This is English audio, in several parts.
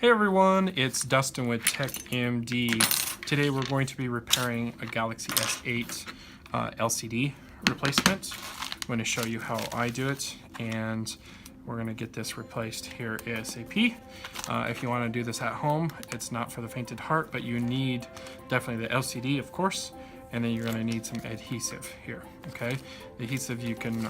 Hey everyone, it's Dustin with TechMD. Today we're going to be repairing a Galaxy S8 LCD replacement. I'm going to show you how I do it, and we're going to get this replaced here ASAP. If you want to do this at home, it's not for the faint of heart, but you need definitely the LCD, of course, and then you're going to need some adhesive here, okay? The adhesive you can,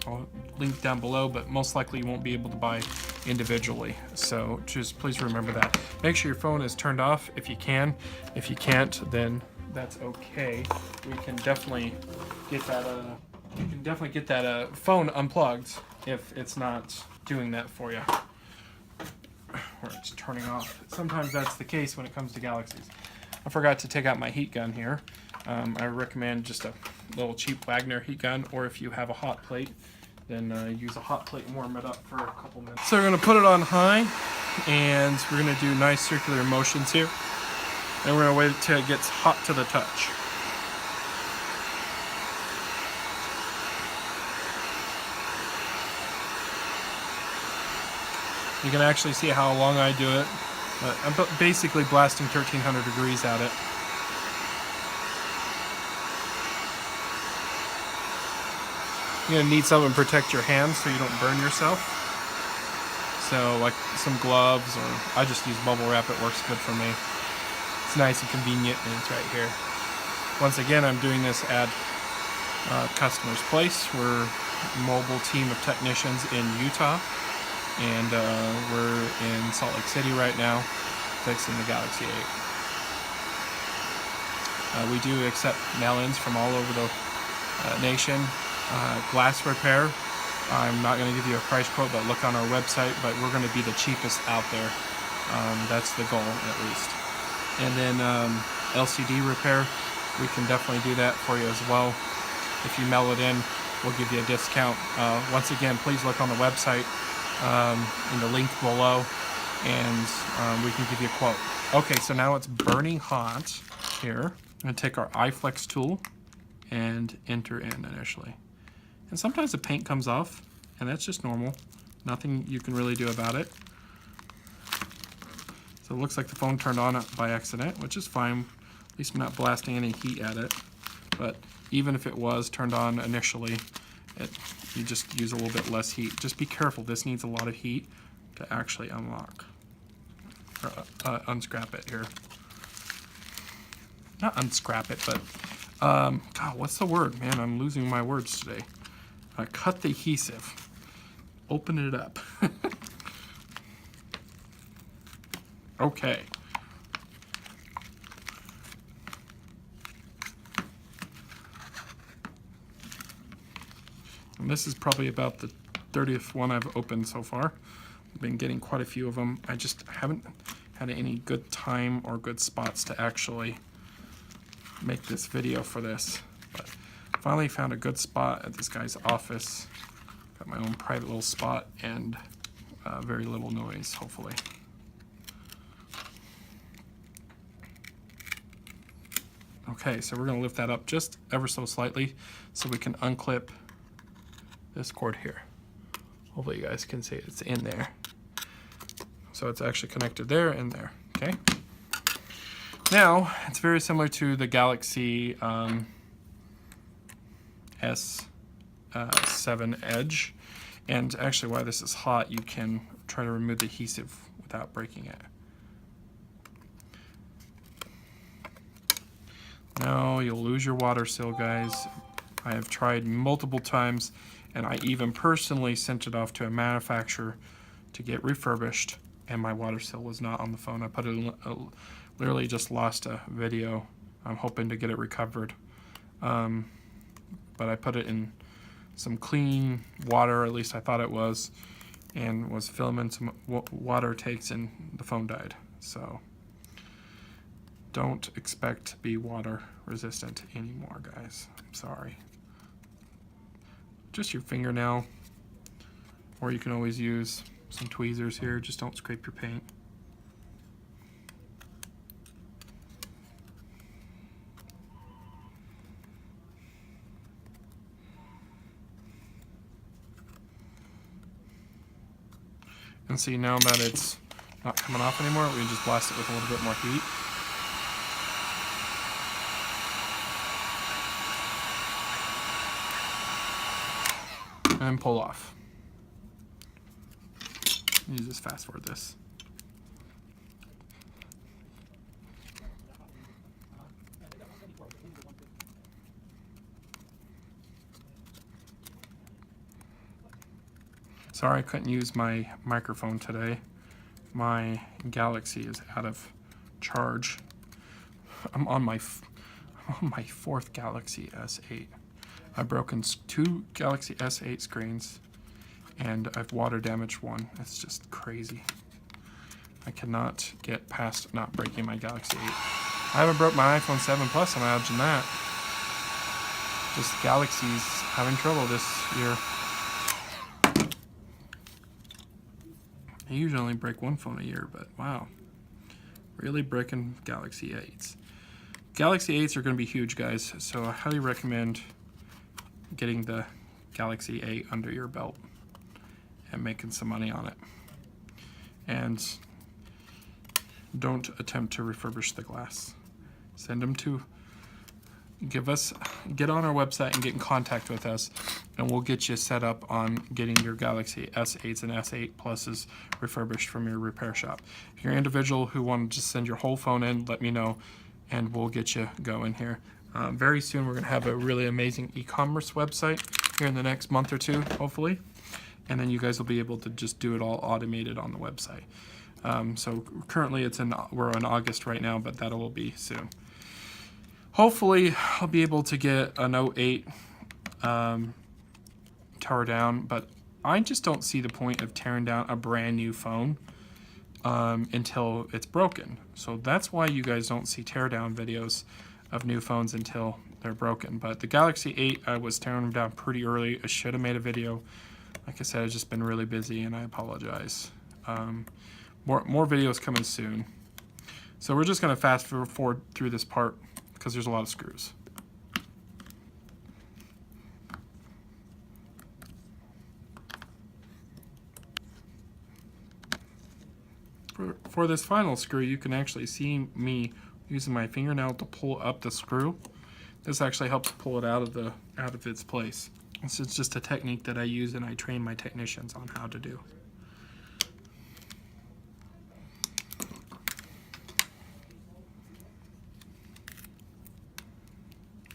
I'll link down below, but most likely you won't be able to buy individually. So just please remember that. Make sure your phone is turned off if you can. If you can't, then that's okay. We can definitely get that, phone unplugged if it's not doing that for you. Or it's turning off. Sometimes that's the case when it comes to Galaxies. I forgot to take out my heat gun here. I recommend just a little cheap Wagner heat gun, or if you have a hot plate, then use a hot plate and warm it up for a couple minutes. So we're going to put it on high, and we're going to do nice circular motions here. And we're going to wait until it gets hot to the touch. You can actually see how long I do it. But I'm basically blasting 1300 degrees at it. You're gonna need something to protect your hands so you don't burn yourself. So like some gloves, or I just use bubble wrap, it works good for me. It's nice and convenient, and it's right here. Once again, I'm doing this at customer's place. We're a mobile team of technicians in Utah, and we're in Salt Lake City right now fixing the Galaxy 8. We do accept mail-ins from all over the nation. Glass repair, I'm not going to give you a price quote, but look on our website, but we're going to be the cheapest out there. That's the goal, at least. And then LCD repair, we can definitely do that for you as well. If you mail it in, we'll give you a discount. Once again, please look on the website in the link below, and we can give you a quote. Okay, so now it's burning hot here. I'm going to take our Iflex tool and enter in initially. And sometimes the paint comes off, and that's just normal. Nothing you can really do about it. So it looks like the phone turned on by accident, which is fine. At least I'm not blasting any heat at it. But even if it was turned on initially, you just use a little bit less heat. Just be careful, this needs a lot of heat to actually unlock. Or unscrap it here. Not unscrap it, but God, what's the word? Man, I'm losing my words today. Cut the adhesive. Open it up. Okay. And this is probably about the 30th one I've opened so far. I've been getting quite a few of them. I just haven't had any good time or good spots to actually make this video for this. But finally found a good spot at this guy's office. Got my own private little spot, and very little noise, hopefully. Okay, so we're going to lift that up just ever so slightly so we can unclip this cord here. Hopefully you guys can see it. It's in there. So it's actually connected there and there, okay? Now, it's very similar to the Galaxy S7 Edge. And actually, while this is hot, you can try to remove the adhesive without breaking it. No, you'll lose your water seal, guys. I have tried multiple times, and I even personally sent it off to a manufacturer to get refurbished, and my water seal was not on the phone. I put it in, literally just lost a video. I'm hoping to get it recovered. But I put it in some clean water, at least I thought it was, and was filming some water takes, and the phone died. So don't expect to be water resistant anymore, guys. I'm sorry. Just your fingernail, or you can always use some tweezers here. Just don't scrape your paint. And see, now that it's not coming off anymore, we can just blast it with a little bit more heat. And pull off. You just fast forward this. Sorry I couldn't use my microphone today. My Galaxy is out of charge. I'm on my fourth Galaxy S8. I've broken 2 Galaxy S8 screens, and I've water damaged one. It's just crazy. I cannot get past not breaking my Galaxy 8. I haven't broke my iPhone 7 Plus, imagine that. Just Galaxy's having trouble this year. I usually only break one phone a year, but wow. Really breaking Galaxy 8s. Galaxy 8s are going to be huge, guys, so I highly recommend getting the Galaxy 8 under your belt and making some money on it. And don't attempt to refurbish the glass. Send them to, get on our website and get in contact with us, and we'll get you set up on getting your Galaxy S8s and S8 Pluses refurbished from your repair shop. If you're an individual who want to just send your whole phone in, let me know, and we'll get you going here. Very soon we're going to have a really amazing e-commerce website here in the next month or two, hopefully. And then you guys will be able to just do it all automated on the website. So currently we're in August right now, but that will be soon. Hopefully I'll be able to get a Note 8 tore down, but I just don't see the point of tearing down a brand new phone until it's broken. So that's why you guys don't see teardown videos of new phones until they're broken. But the Galaxy 8, I was tearing them down pretty early. I should have made a video. Like I said, I've just been really busy, and I apologize. More videos coming soon. So we're just going to fast forward through this part because there's a lot of screws. For this final screw, you can actually see me using my fingernail to pull up the screw. This actually helps pull it out of its place. This is just a technique that I use and I train my technicians on how to do.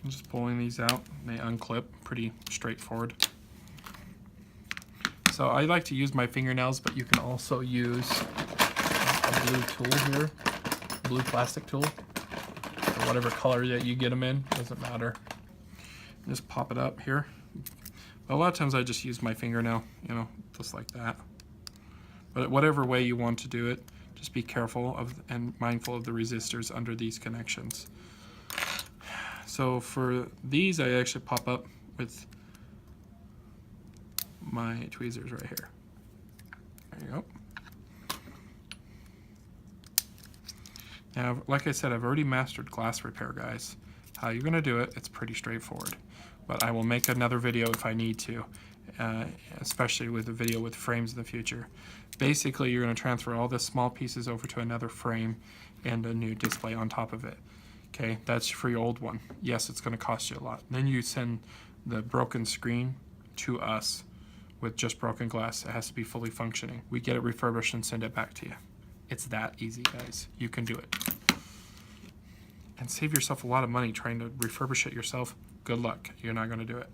I'm just pulling these out. They unclip pretty straightforward. So I like to use my fingernails, but you can also use a blue tool here, blue plastic tool, or whatever color that you get them in, doesn't matter. Just pop it up here. But a lot of times I just use my fingernail, you know, just like that. But whatever way you want to do it, just be careful of and mindful of the resistors under these connections. So for these, I actually pop up with my tweezers right here. There you go. Now, like I said, I've already mastered glass repair, guys. How you're gonna do it, it's pretty straightforward. But I will make another video if I need to, especially with a video with frames in the future. Basically, you're gonna transfer all the small pieces over to another frame and a new display on top of it. Okay, that's for your old one. Yes, it's gonna cost you a lot. Then you send the broken screen to us with just broken glass. It has to be fully functioning. We get it refurbished and send it back to you. It's that easy, guys. You can do it. And save yourself a lot of money trying to refurbish it yourself. Good luck. You're not going to do it.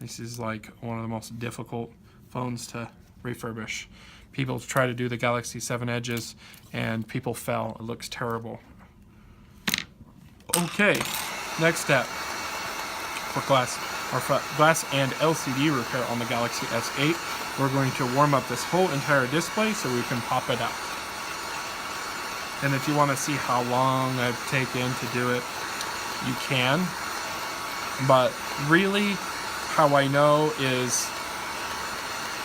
This is like one of the most difficult phones to refurbish. People try to do the Galaxy 7 Edges and people fell. It looks terrible. Okay, next step for glass and LCD repair on the Galaxy S8. We're going to warm up this whole entire display so we can pop it out. And if you want to see how long I've taken to do it, you can. But really, how I know is,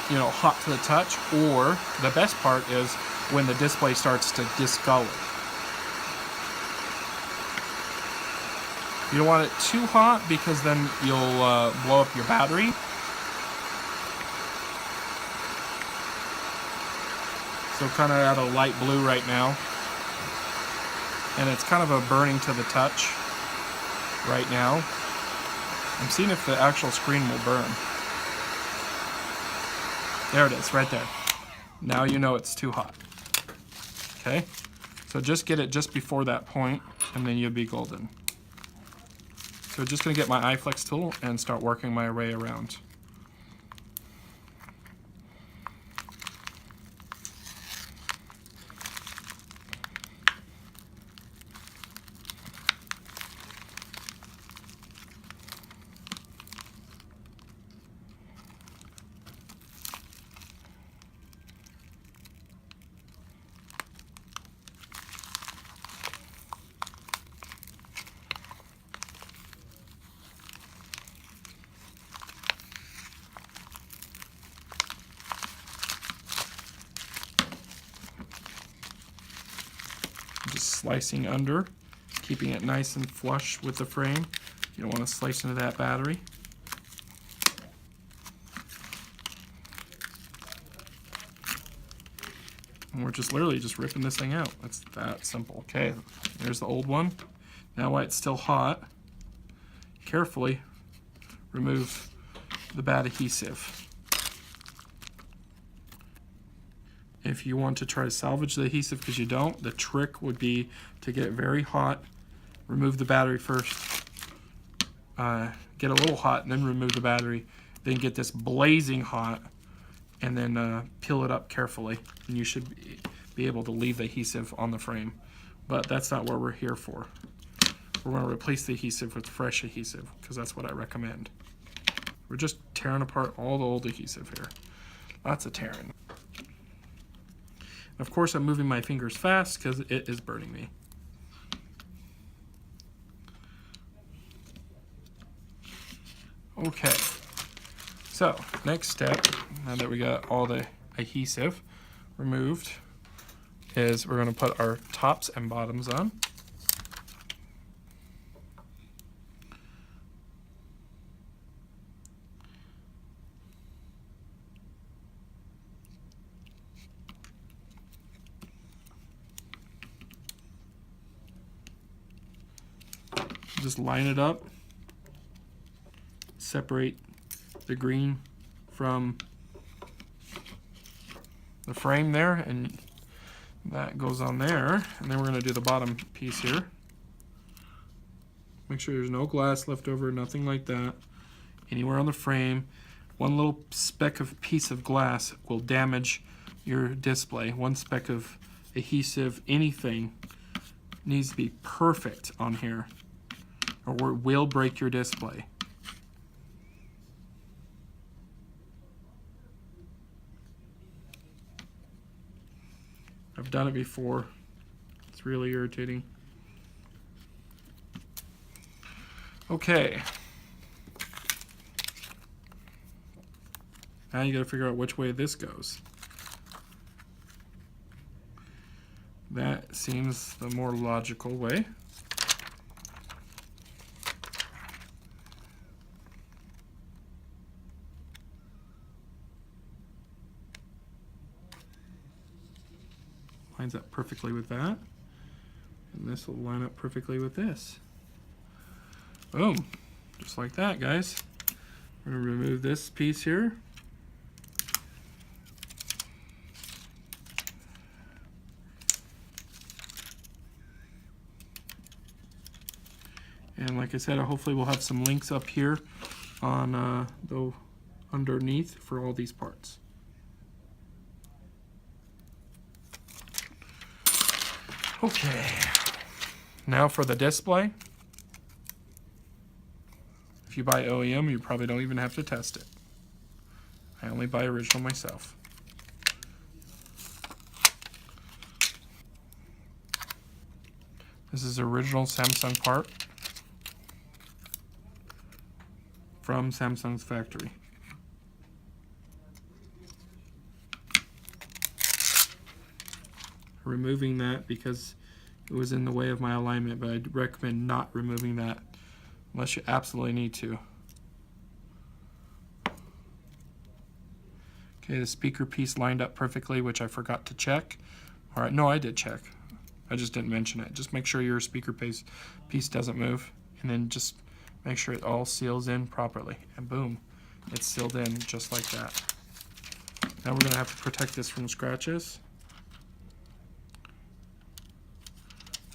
you know, hot to the touch, or the best part is when the display starts to discolor. You don't want it too hot because then you'll blow up your battery. So kind of at a light blue right now. And it's kind of a burning to the touch right now. I'm seeing if the actual screen will burn. There it is, right there. Now you know it's too hot. Okay, so just get it just before that point, and then you'll be golden. So just gonna get my Iflex tool and start working my way around. Just slicing under, keeping it nice and flush with the frame. You don't want to slice into that battery. And we're just literally just ripping this thing out. It's that simple. Okay, there's the old one. Now while it's still hot, carefully remove the bad adhesive. If you want to try to salvage the adhesive because you don't, the trick would be to get it very hot, remove the battery first, get a little hot, and then remove the battery, then get this blazing hot, and then peel it up carefully, and you should be able to leave the adhesive on the frame. But that's not what we're here for. We're going to replace the adhesive with fresh adhesive, because that's what I recommend. We're just tearing apart all the old adhesive here. Lots of tearing. Of course, I'm moving my fingers fast because it is burning me. Okay, so next step, now that we got all the adhesive removed, is we're going to put our tops and bottoms on. Just line it up, separate the green from the frame there, and that goes on there. And then we're going to do the bottom piece here. Make sure there's no glass left over, nothing like that anywhere on the frame. One little speck of piece of glass will damage your display. One speck of adhesive, anything, needs to be perfect on here, or it will break your display. I've done it before. It's really irritating. Okay. Now you gotta figure out which way this goes. That seems the more logical way. Lines up perfectly with that, and this will line up perfectly with this. Boom, just like that, guys. We're going to remove this piece here. And like I said, hopefully we'll have some links up here on the underneath for all these parts. Okay, now for the display. If you buy OEM, you probably don't even have to test it. I only buy original myself. This is original Samsung part from Samsung's factory. Removing that because it was in the way of my alignment, but I'd recommend not removing that unless you absolutely need to. Okay, the speaker piece lined up perfectly, which I forgot to check. All right, no, I did check. I just didn't mention it. Just make sure your speaker piece doesn't move, and then just make sure it all seals in properly. And boom, it's sealed in just like that. Now we're gonna have to protect this from scratches.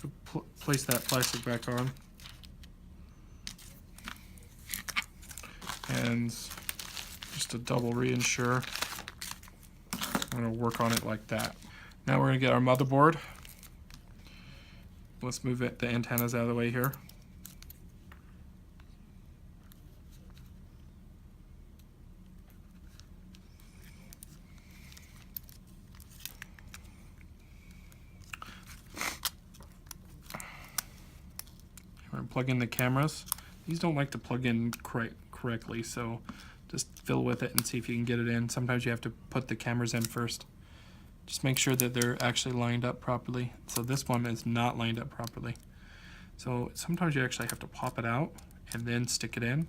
So place that plastic back on. And just to double reinsure, I'm gonna work on it like that. Now we're gonna get our motherboard. Let's move it, the antennas out of the way here. We're gonna plug in the cameras. These don't like to plug in correctly, so just fiddle with it and see if you can get it in. Sometimes you have to put the cameras in first. Just make sure that they're actually lined up properly. So this one is not lined up properly. So sometimes you actually have to pop it out and then stick it in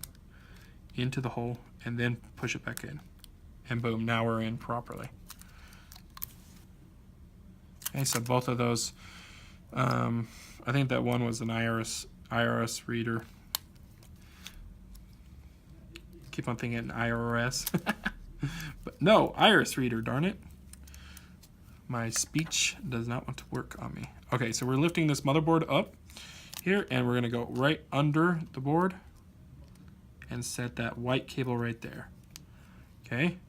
into the hole and then push it back in. And boom, now we're in properly. Okay, so both of those, I think that one was an IRS reader. Keep on thinking IRS. But no, iris reader, darn it. My speech does not want to work on me. Okay, so we're lifting this motherboard up here, and we're gonna go right under the board and set that white cable right there. Okay,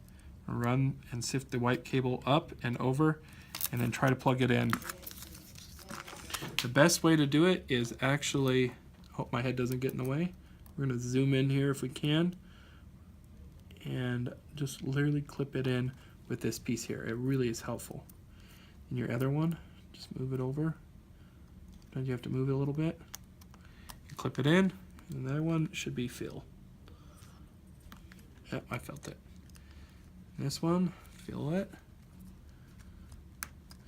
run and sift the white cable up and over, and then try to plug it in. The best way to do it is actually, hope my head doesn't get in the way. We're gonna zoom in here if we can, and just literally clip it in with this piece here. It really is helpful. And your other one, just move it over. Then you have to move it a little bit. You clip it in, and that one should be fill. Yep, I felt it. This one, feel it.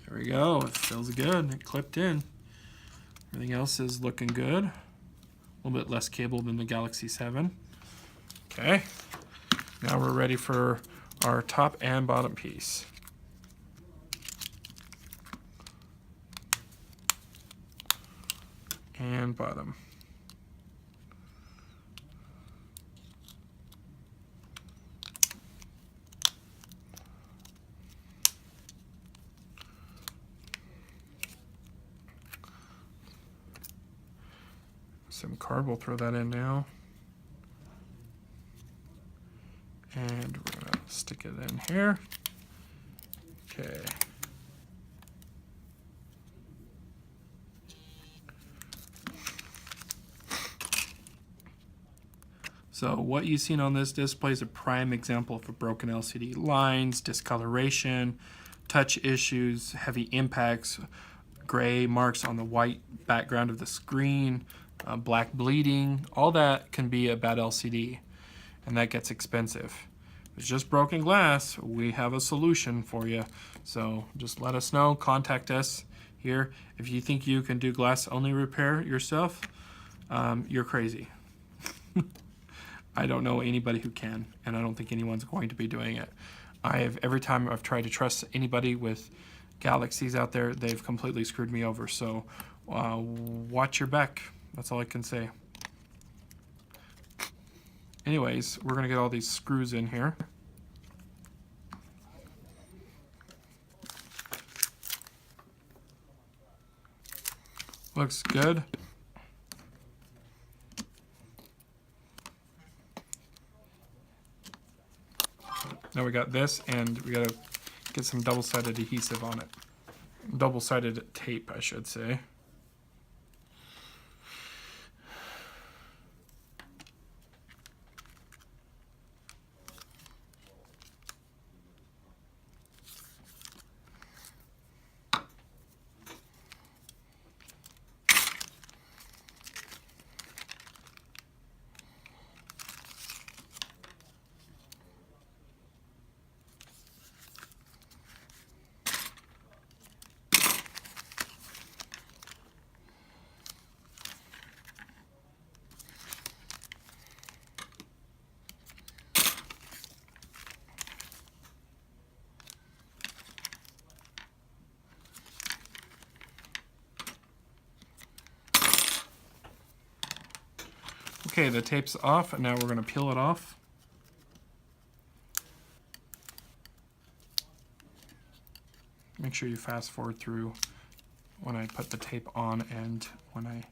There we go, it feels good, it clipped in. Everything else is looking good. A little bit less cable than the Galaxy 7. Okay, now we're ready for our top and bottom piece. And bottom. Some card, we'll throw that in now. And we're gonna stick it in here. Okay. So what you've seen on this display is a prime example of a broken LCD. Lines, discoloration, touch issues, heavy impacts, gray marks on the white background of the screen, black bleeding, all that can be a bad LCD, and that gets expensive. If it's just broken glass, we have a solution for you. So just let us know, contact us here. If you think you can do glass only repair yourself, you're crazy. I don't know anybody who can, and I don't think anyone's going to be doing it. Every time I've tried to trust anybody with Galaxies out there, they've completely screwed me over. So watch your back. That's all I can say. Anyways, we're gonna get all these screws in here. Looks good. Now we got this, and we gotta get some double-sided adhesive on it. Double-sided tape, I should say. Okay, the tape's off, and now we're going to peel it off. Make sure you fast forward through when I put the tape on and when I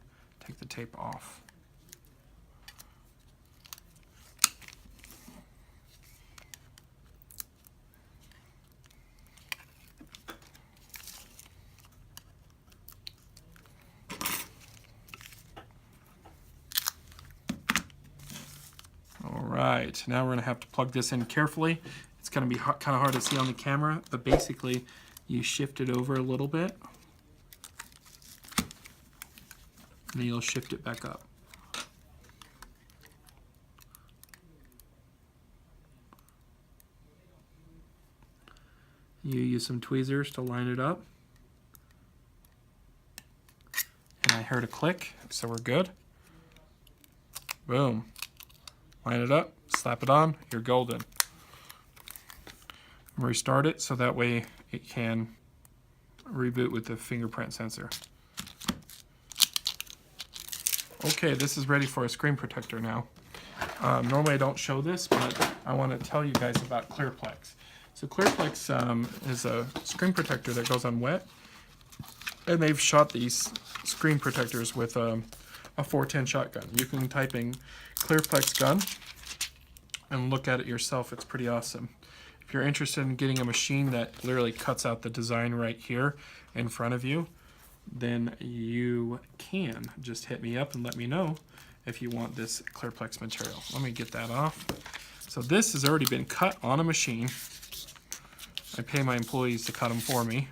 take the tape off. Alright, now we're going to have to plug this in carefully. It's going to be kind of hard to see on the camera, but basically you shift it over a little bit, and then you'll shift it back up. You use some tweezers to line it up. And I heard a click, so we're good. Boom. Line it up, slap it on, you're golden. Restart it so that way it can reboot with the fingerprint sensor. Okay, this is ready for a screen protector now. Normally I don't show this, but I want to tell you guys about Clearplex. So Clearplex is a screen protector that goes on wet, and they've shot these screen protectors with a 410 shotgun. You can type in Clearplex gun and look at it yourself. It's pretty awesome. If you're interested in getting a machine that literally cuts out the design right here in front of you, then you can just hit me up and let me know if you want this Clearplex material. Let me get that off. So this has already been cut on a machine. I pay my employees to cut them for me.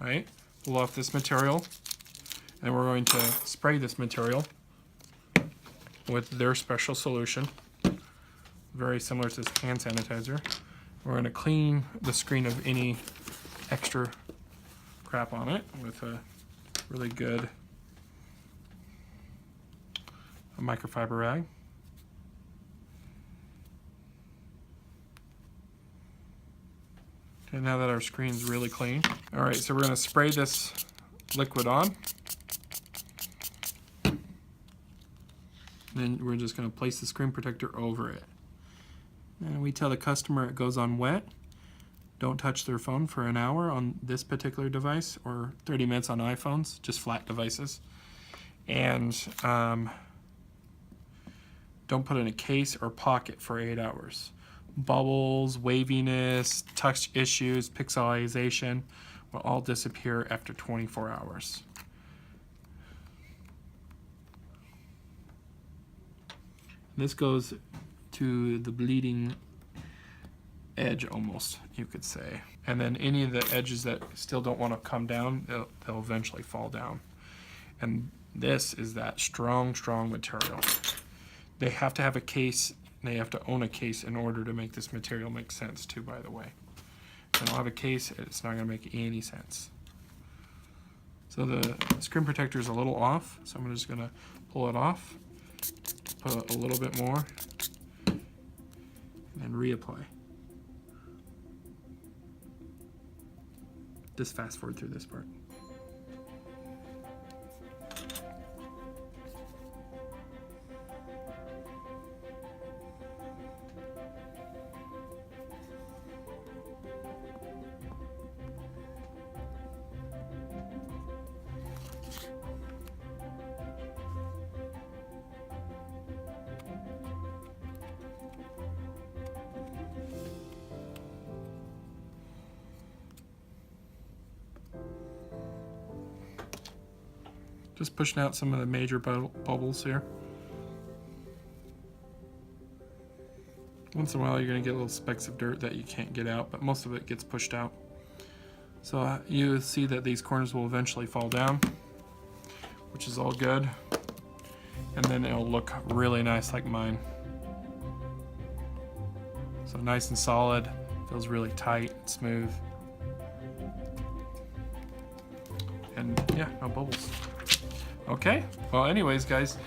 All right, pull off this material, and we're going to spray this material with their special solution, very similar to this hand sanitizer. We're going to clean the screen of any extra crap on it with a really good microfiber rag. Okay, now that our screen's really clean. All right, so we're going to spray this liquid on. Then we're just going to place the screen protector over it. And we tell the customer it goes on wet. Don't touch their phone for an hour on this particular device, or 30 minutes on iPhones, just flat devices. And don't put it in a case or pocket for 8 hours. Bubbles, waviness, touch issues, pixelization will all disappear after 24 hours. This goes to the bleeding edge almost, you could say. And then any of the edges that still don't want to come down, they'll eventually fall down. And this is that strong, strong material. They have to have a case, they have to own a case in order to make this material make sense too, by the way. If they don't have a case, it's not going to make any sense. So the screen protector is a little off, so I'm just going to pull it off, put a little bit more, and then reapply. Just fast forward through this part. Just pushing out some of the major bubbles here. Once in a while you're going to get little specks of dirt that you can't get out, but most of it gets pushed out. So you see that these corners will eventually fall down, which is all good. And then it'll look really nice like mine. So nice and solid, feels really tight and smooth. And yeah, no bubbles. Okay, well anyways guys,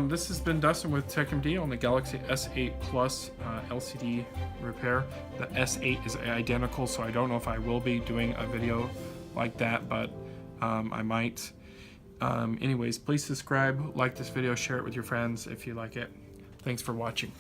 this has been Dustin with TechMD on the Galaxy S8 Plus LCD repair. The S8 is identical, so I don't know if I will be doing a video like that, but I might. Anyways, please subscribe, like this video, share it with your friends if you like it. Thanks for watching.